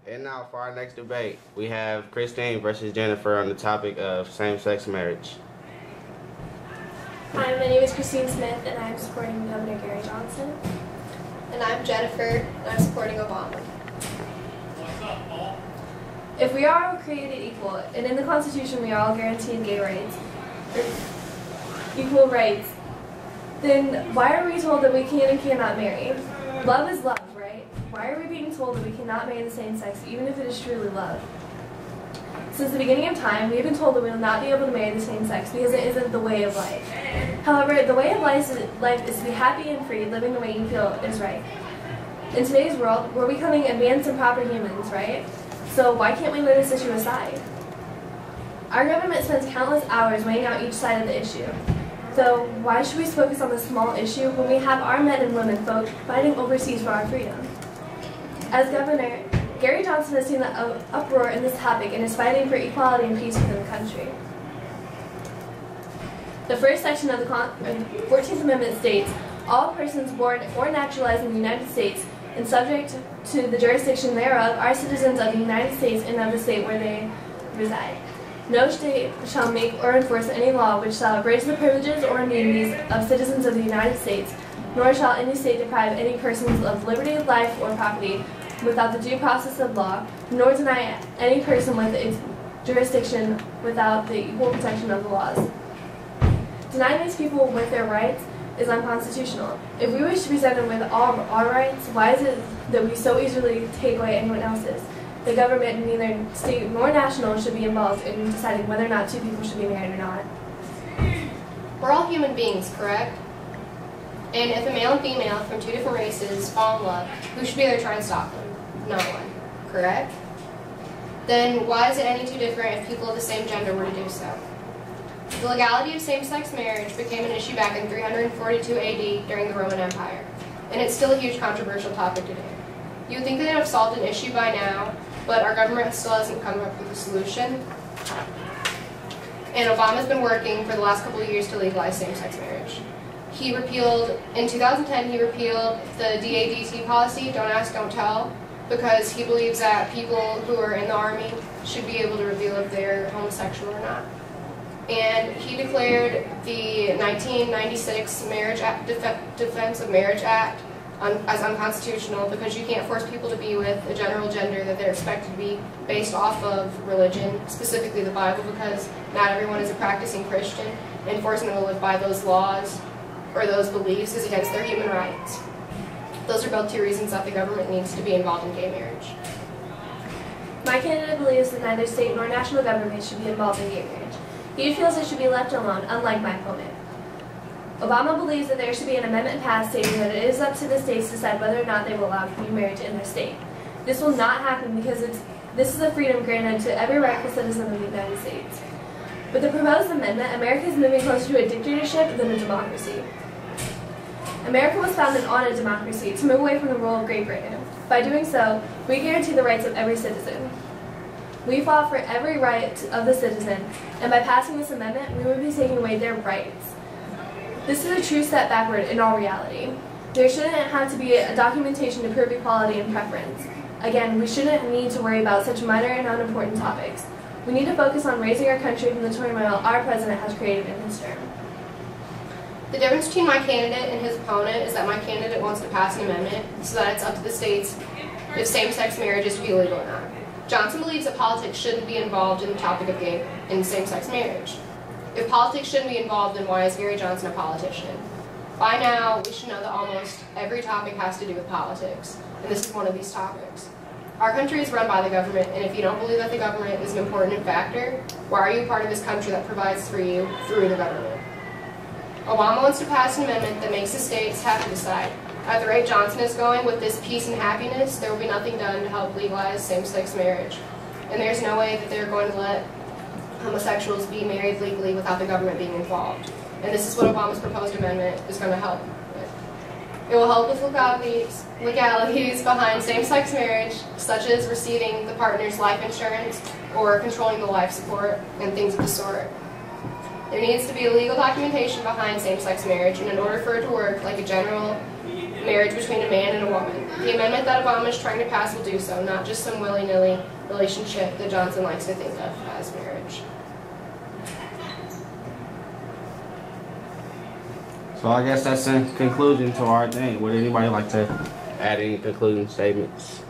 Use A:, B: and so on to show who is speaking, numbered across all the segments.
A: And now for our next debate, we have Christine versus Jennifer on the topic of same-sex marriage.
B: Hi, my name is Christine Smith, and I'm supporting Governor Gary Johnson.
C: And I'm Jennifer, and I'm supporting Obama.
B: If we are all created equal, and in the Constitution we are all guaranteed gay rights, or equal rights, then why are we told that we can and cannot marry? Love is love, right? Why are we being told that we cannot marry the same sex, even if it is truly love? Since the beginning of time, we have been told that we will not be able to marry the same sex because it isn't the way of life. However, the way of life is to be happy and free, living the way you feel is right. In today's world, we're becoming advanced and proper humans, right? So why can't we lay this issue aside? Our government spends countless hours weighing out each side of the issue. So why should we focus on this small issue when we have our men and women fighting overseas for our freedom? As governor, Gary Johnson has seen the uproar in this topic and is fighting for equality and peace within the country. The first section of the 14th Amendment states, all persons born or naturalized in the United States and subject to the jurisdiction thereof are citizens of the United States and of the state where they reside. No state shall make or enforce any law which shall abridge the privileges or immunities of citizens of the United States, nor shall any state deprive any persons of liberty, life, or property without the due process of law, nor deny any person with its jurisdiction without the equal protection of the laws. Denying these people with their rights is unconstitutional. If we wish to be presented with all our rights, why is it that we so easily take away anyone else's? The government, neither state nor national, should be involved in deciding whether or not two people should be married or not.
C: We're all human beings, correct? And if a male and female from two different races fall in love, who should be there trying to stop them? No one, correct? Then why is it any too different if people of the same gender were to do so? The legality of same-sex marriage became an issue back in 342 AD during the Roman Empire, and it's still a huge controversial topic today. You would think they'd have solved an issue by now, but our government still hasn't come up with a solution. And Obama's been working for the last couple of years to legalize same-sex marriage. In 2010, he repealed the DADT policy, don't ask, don't tell, because he believes that people who are in the Army should be able to reveal if they're homosexual or not. And he declared the 1996 Defense of Marriage Act as unconstitutional because you can't force people to be with a general gender that they're expected to be based off of religion, specifically the Bible, because not everyone is a practicing Christian, and forcing them to live by those laws or those beliefs is against their human rights. Those are both two reasons that the government needs to be involved in gay marriage.
B: My candidate believes that neither state nor national government should be involved in gay marriage. He feels it should be left alone, unlike my opponent. Obama believes that there should be an amendment passed stating that it is up to the states to decide whether or not they will allow gay marriage in their state. This will not happen because this is a freedom granted to every rightful citizen of the United States. With the proposed amendment, America is moving closer to a dictatorship than a democracy. America was founded on a democracy to move away from the rule of Great Britain. By doing so, we guarantee the rights of every citizen. We fought for every right of the citizen, and by passing this amendment, we would be taking away their rights. This is a true step backward in all reality. There shouldn't have to be a documentation to prove equality and preference. Again, we shouldn't need to worry about such minor and unimportant topics. We need to focus on raising our country from the turmoil our president has created in his term.
C: The difference between my candidate and his opponent is that my candidate wants to pass an amendment so that it's up to the states if same-sex marriage is to be legal or not. Johnson believes that politics shouldn't be involved in the topic of same-sex marriage. If politics shouldn't be involved, then why is Gary Johnson a politician? By now, we should know that almost every topic has to do with politics, and this is one of these topics. Our country is run by the government, and if you don't believe that the government is an important factor, why are you part of this country that provides for you through the government? Obama wants to pass an amendment that makes the states have to decide. At the rate Johnson is going with this peace and happiness, there will be nothing done to help legalize same-sex marriage. And there's no way that they're going to let homosexuals be married legally without the government being involved. And this is what Obama's proposed amendment is going to help with. It will help with legalities behind same-sex marriage, such as receiving the partner's life insurance or controlling the life support and things of the sort. There needs to be a legal documentation behind same-sex marriage, and in order for it to work like a general marriage between a man and a woman. The amendment that Obama is trying to pass will do so, not just some willy-nilly relationship that Johnson likes to think of as marriage.
A: So I guess that's a conclusion to our thing. Would anybody like to add any concluding statements?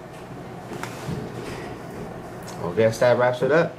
A: I guess that wraps it up.